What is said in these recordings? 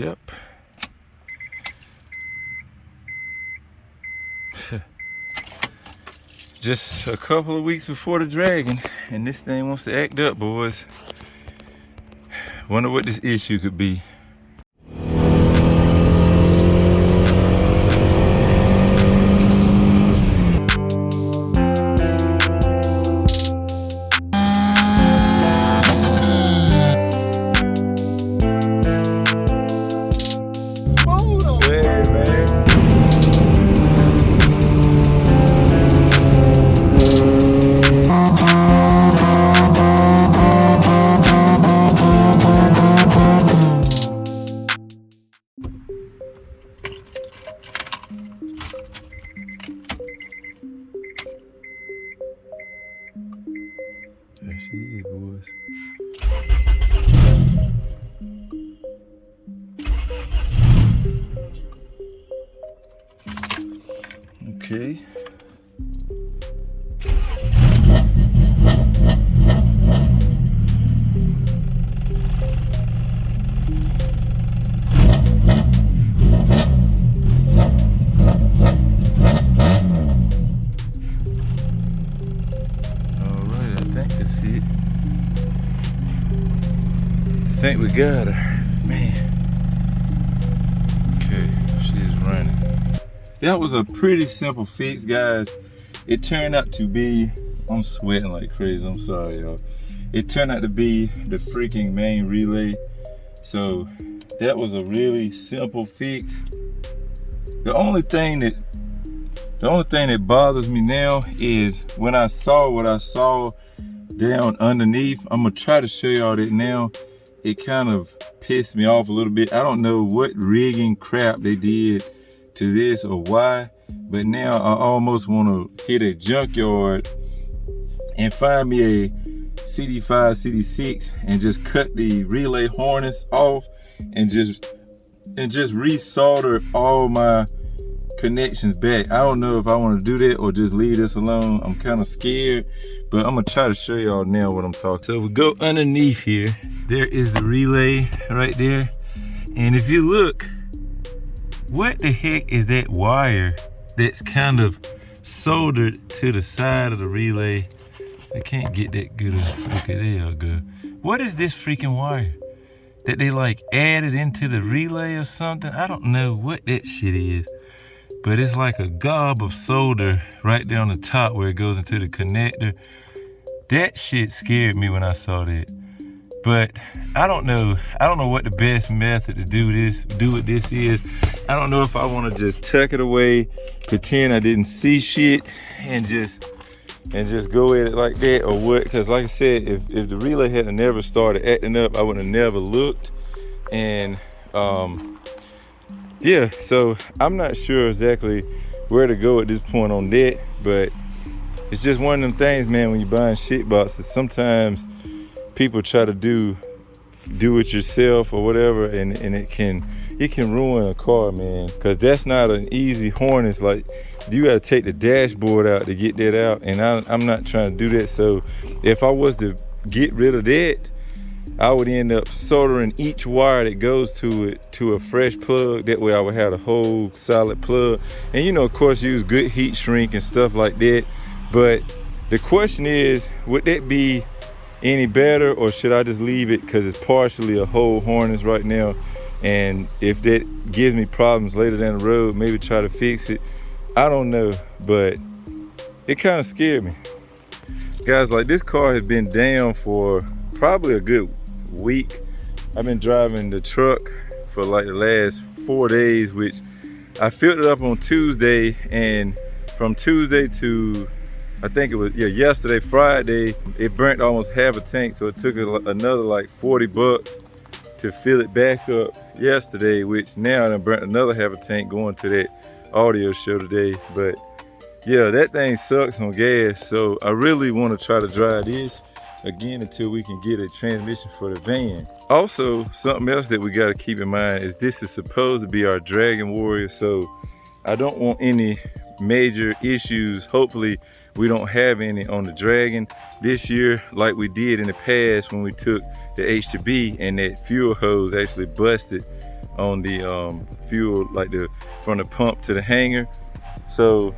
Yep. Just a couple of weeks before the Dragon, and this thing wants to act up, boys. Wonder what this issue could be. There she is, boys. Okay. I think we got her, man. Okay, she's running. That was a pretty simple fix, guys. It turned out to be, I'm sweating like crazy, I'm sorry, y'all. It turned out to be the freaking main relay. So that was a really simple fix. The only thing that bothers me now is when I saw what I saw down underneath. I'm gonna try to show y'all that now. It kind of pissed me off a little bit. I don't know what rigging crap they did to this or why, but now I almost want to hit a junkyard and find me a CD5, CD6 and just cut the relay harness off and just resolder all my connections back. I don't know if I want to do that or just leave this alone. I'm kind of scared, but I'm gonna try to show y'all now what I'm talking. So we go underneath here. There is the relay right there. And if you look, what the heck is that wire that's kind of soldered to the side of the relay? I can't get that good. Okay, there y'all go. What is this freaking wire that they like added into the relay or something? I don't know what that shit is, but it's like a gob of solder right there on the top where it goes into the connector. That shit scared me when I saw that. But I don't know what the best method to do with this is. I don't know if I want to just tuck it away, pretend I didn't see shit, and just go at it like that, or what. Because like I said, if the relay had never started acting up, I would have never looked. And yeah, so I'm not sure exactly where to go at this point on that, but it's just one of them things, man. When you're buying shit boxes, sometimes people try to do it yourself or whatever, and it can ruin a car, man. Because that's not an easy harness. Like, you got to take the dashboard out to get that out, and I'm not trying to do that. So if I was to get rid of that, I would end up soldering each wire that goes to it to a fresh plug. That way I would have a whole solid plug, and, you know, of course, use good heat shrink and stuff like that. But the question is, would that be any better, or should I just leave it because it's partially a whole harness right now? And if that gives me problems later down the road, maybe try to fix it. I don't know, but it kind of scared me. Guys, like, this car has been down for probably a good week. I've been driving the truck for like the last 4 days, which I filled it up on Tuesday, and from Tuesday to, I think it was, yeah, yesterday, Friday, it burnt almost half a tank. So it took another like 40 bucks to fill it back up yesterday, which now I burnt another half a tank going to that audio show today. But yeah, that thing sucks on gas. So I really want to try to drive this again until we can get a transmission for the van. Also, something else that we got to keep in mind is this is supposed to be our Dragon Warrior. So I don't want any major issues. Hopefully we don't have any on the Dragon this year like we did in the past when we took the H2B and that fuel hose actually busted on the fuel, like from the pump to the hanger. So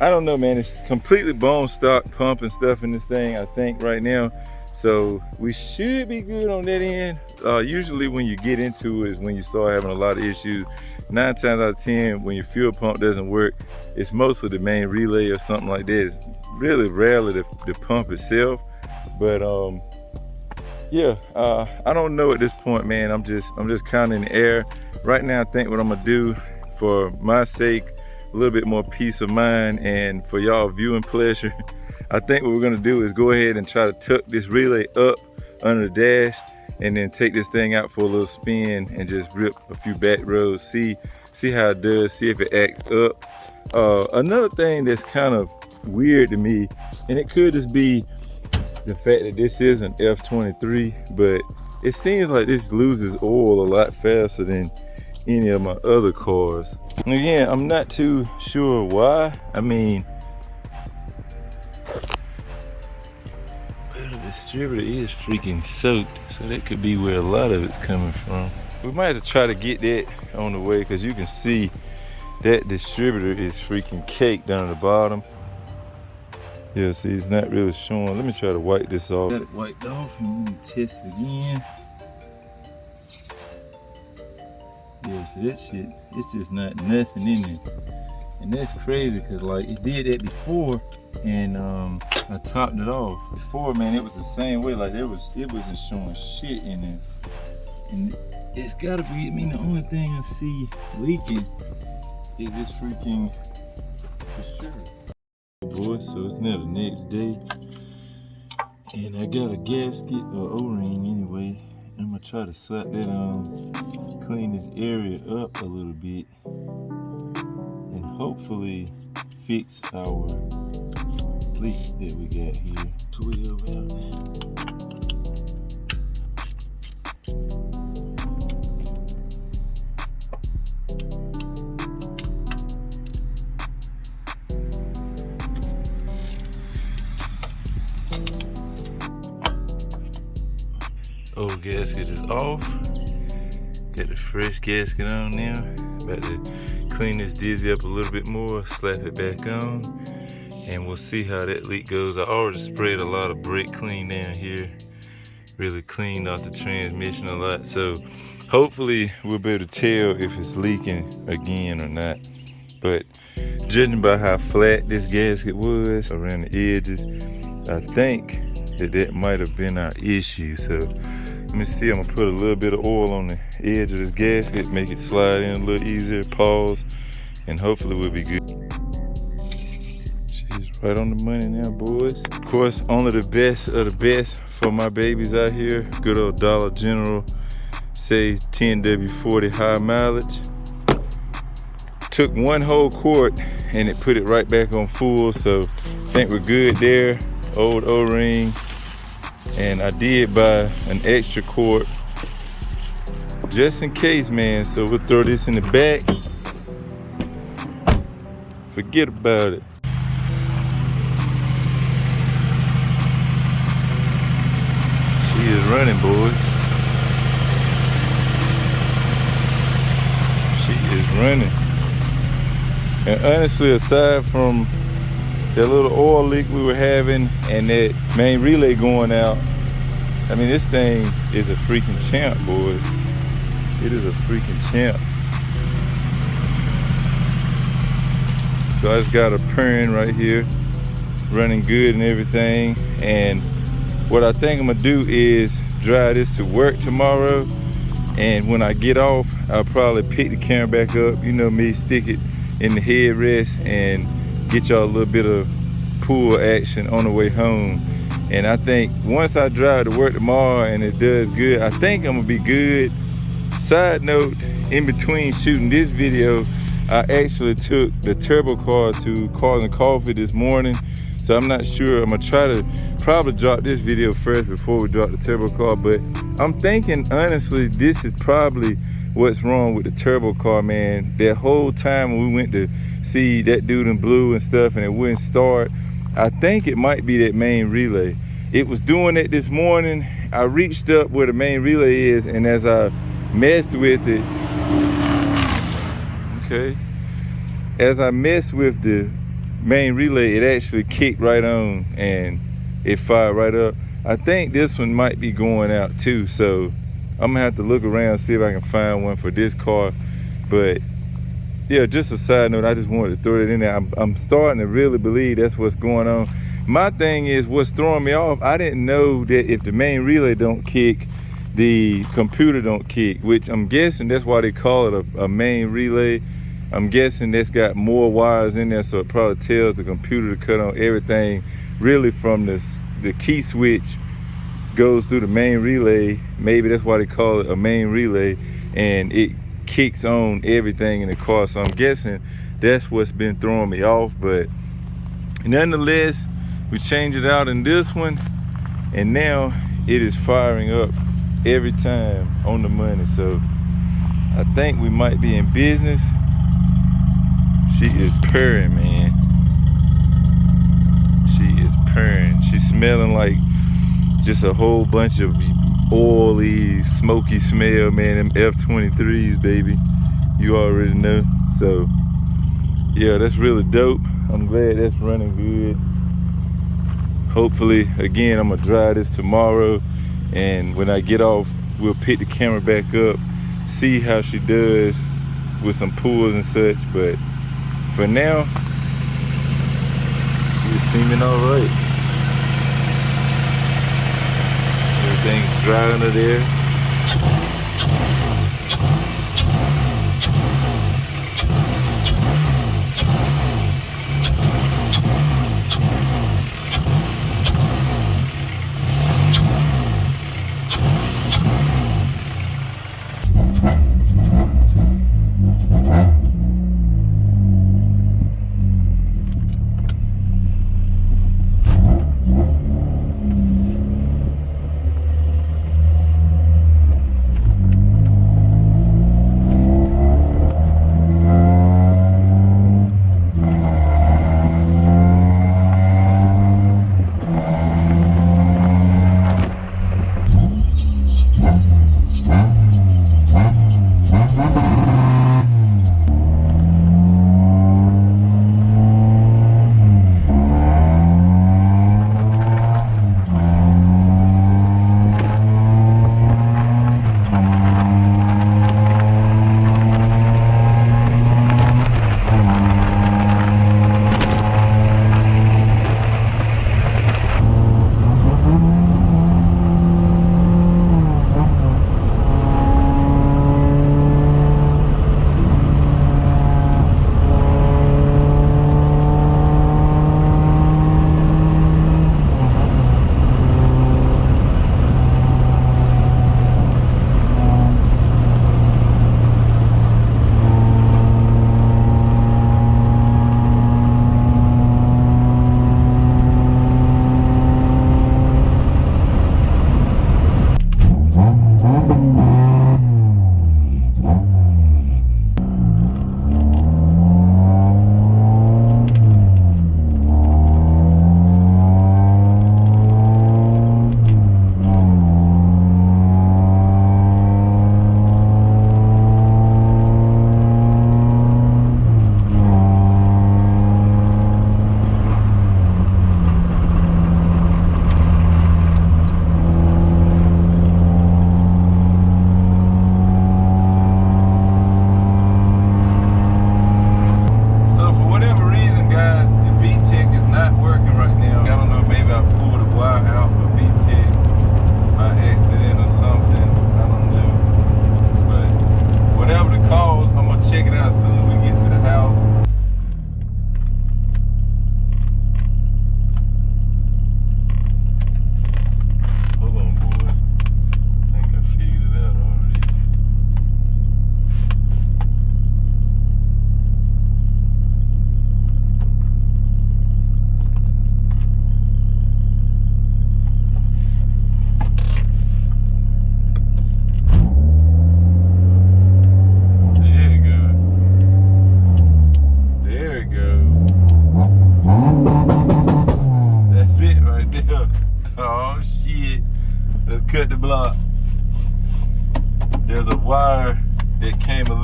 I don't know, man, it's completely bone stock pump and stuff in this thing, I think, right now. So we should be good on that end. Usually when you get into it is when you start having a lot of issues. 9 times out of 10, when your fuel pump doesn't work, it's mostly the main relay or something like that. It's really rarely the pump itself. But yeah, I don't know at this point, man. I'm just kind of in the air right now. I think what I'm gonna do, for my sake, a little bit more peace of mind, and for y'all viewing pleasure, I think what we're gonna do is go ahead and try to tuck this relay up under the dash, and then take this thing out for a little spin and just rip a few back rows, see how it does, see if it acts up. Another thing that's kind of weird to me, and it could just be the fact that this is an F23, but it seems like this loses oil a lot faster than any of my other cars. And again, I'm not too sure why. I mean, well, the distributor is freaking soaked, so that could be where a lot of it's coming from. We might have to try to get that on the way, because you can see that distributor is freaking caked down at the bottom. Yeah, see, it's not really showing. Let me try to wipe this off. Got it wiped off, and we can test it again. Yeah, so that shit, it's just not nothing in it. And that's crazy, because like it did that before, and I topped it off. Before, man, it was the same way. Like it wasn't showing shit in there. And it's gotta be, I mean, the only thing I see leaking is this freaking distributor. Boy, so it's now the next day, and I got a gasket or O-ring anyway. I'm gonna try to slap that on, clean this area up a little bit, and hopefully fix our leak that we got here. 12 out. Old gasket is off. Got the fresh gasket on now. About to clean this dizzy up a little bit more, slap it back on, and we'll see how that leak goes. I already sprayed a lot of brake clean down here. Really cleaned off the transmission a lot. So hopefully we'll be able to tell if it's leaking again or not. But judging by how flat this gasket was around the edges, I think that might have been our issue. So let me see, I'm gonna put a little bit of oil on the edge of this gasket, make it slide in a little easier, pause, and hopefully we'll be good. She's right on the money now, boys. Of course, only the best of the best for my babies out here. Good old Dollar General, say 10W40 high mileage. Took one whole quart and it put it right back on full, so I think we're good there. Old O-ring. And I did buy an extra quart just in case, man. So we'll throw this in the back. Forget about it. She is running, boys. She is running. And honestly, aside from that little oil leak we were having and that main relay going out, I mean, this thing is a freaking champ, boys. It is a freaking champ. So I just got a purring right here, running good and everything. And what I think I'm gonna do is drive this to work tomorrow. And when I get off, I'll probably pick the camera back up. You know me, stick it in the headrest and get y'all a little bit of pull action on the way home. And I think once I drive to work tomorrow and it does good, I think I'm gonna be good. Side note, in between shooting this video, I actually took the turbo car to Cars and Coffee this morning. So I'm not sure, I'm gonna try to probably drop this video first before we drop the turbo car. But I'm thinking, honestly, this is probably what's wrong with the turbo car, man. That whole time when we went to see that dude in blue and stuff and it wouldn't start, I think it might be that main relay. It was doing it this morning. I reached up where the main relay is, and as I messed with it, okay, as I messed with the main relay, it actually kicked right on and it fired right up. I think this one might be going out too, so I'm gonna have to look around, see if I can find one for this car. But yeah, just a side note, I just wanted to throw it in there. I'm starting to really believe that's what's going on. My thing is, what's throwing me off, I didn't know that if the main relay don't kick, the computer don't kick, which I'm guessing that's why they call it a main relay. I'm guessing that's got more wires in there, so it probably tells the computer to cut on everything, really from the key switch goes through the main relay. Maybe that's why they call it a main relay, and it kicks on everything in the car. So I'm guessing that's what's been throwing me off. But nonetheless, we changed it out in this one, and now it is firing up every time on the money. So I think we might be in business. She is purring, man. She is purring. She's smelling like just a whole bunch of oily, smoky smell, man. Them F23s, baby. You already know. So yeah, that's really dope. I'm glad that's running good. Hopefully, again, I'm gonna drive this tomorrow, and when I get off, we'll pick the camera back up, see how she does with some pulls and such. But for now, she's seeming all right. Everything's dry under there.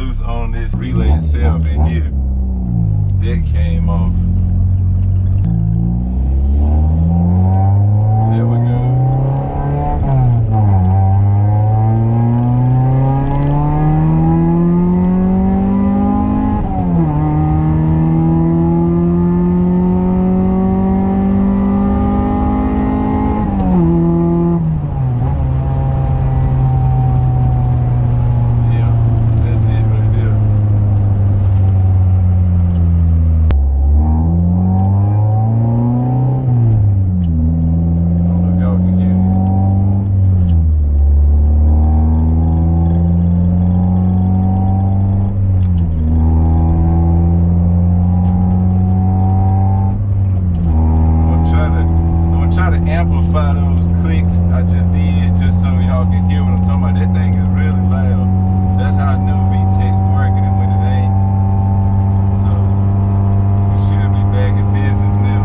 loose on this relay itself in here. That came off. There we go. Amplify those clicks I just did, just so y'all can hear what I'm talking about. That thing is really loud. That's how I know VTEC's working and when it ain't. So we should be back in business now.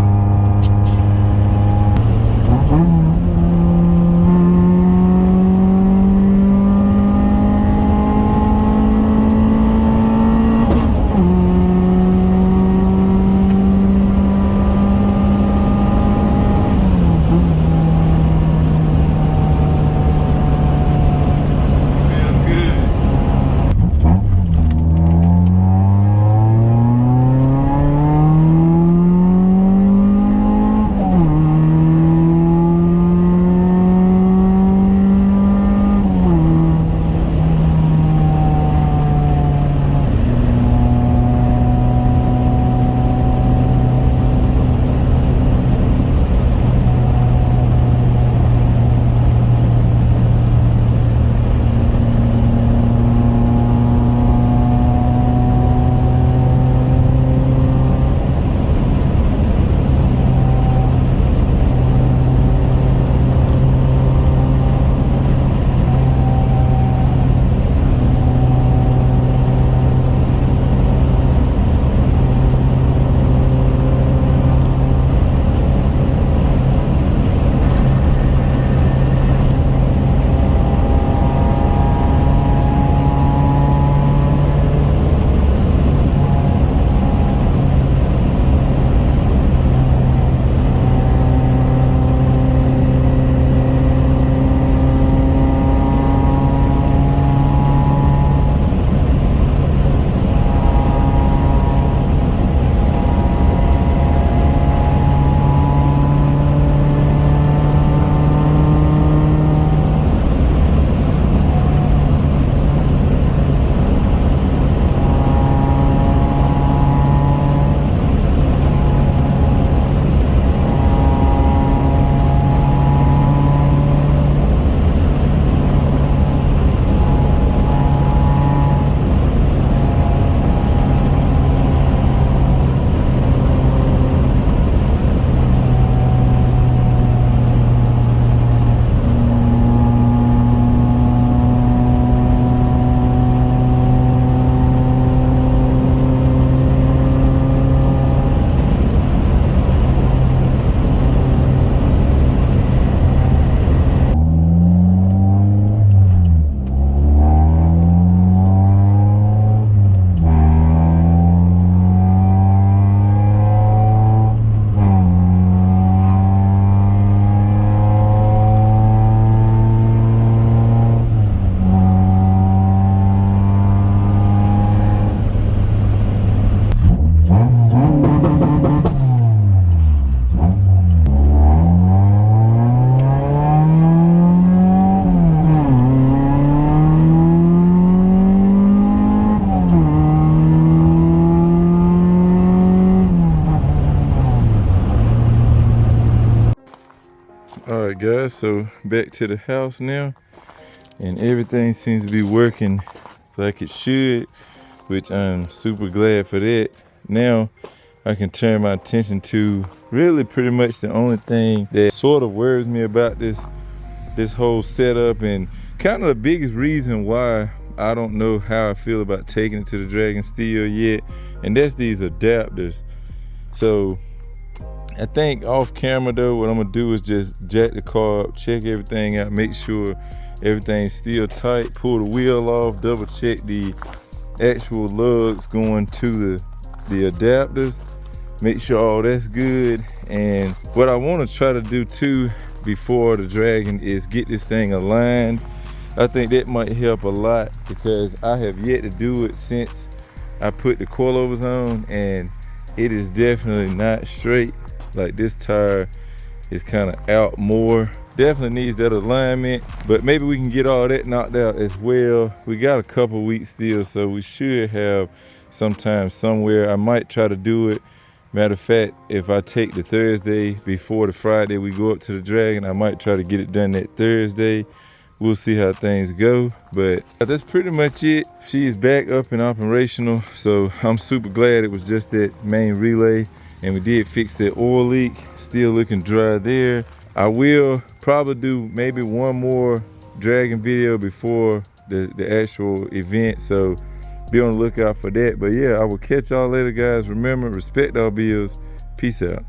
Alright guys, so back to the house now, and everything seems to be working like it should, which I'm super glad for that. Now I can turn my attention to really pretty much the only thing that sort of worries me about this whole setup, and kind of the biggest reason why I don't know how I feel about taking it to the Dragon Steel yet, and that's these adapters. So I think off camera though, what I'm gonna do is just jack the car up, check everything out, make sure everything's still tight, pull the wheel off, double check the actual lugs going to the adapters. Make sure all that's good. And what I want to try to do too before the Dragon is get this thing aligned. I think that might help a lot because I have yet to do it since I put the coilovers on, and it is definitely not straight. Like, this tire is kind of out more. Definitely needs that alignment, but maybe we can get all that knocked out as well. We got a couple weeks still, so we should have sometime somewhere. I might try to do it. Matter of fact, if I take the Thursday before the Friday we go up to the Dragon, I might try to get it done that Thursday. We'll see how things go, but that's pretty much it. She is back up and operational, so I'm super glad it was just that main relay, and we did fix that oil leak. Still looking dry there. I will probably do maybe one more Dragon video before the actual event, so be on the lookout for that. But yeah, I will catch y'all later, guys. Remember, respect our bills. Peace out.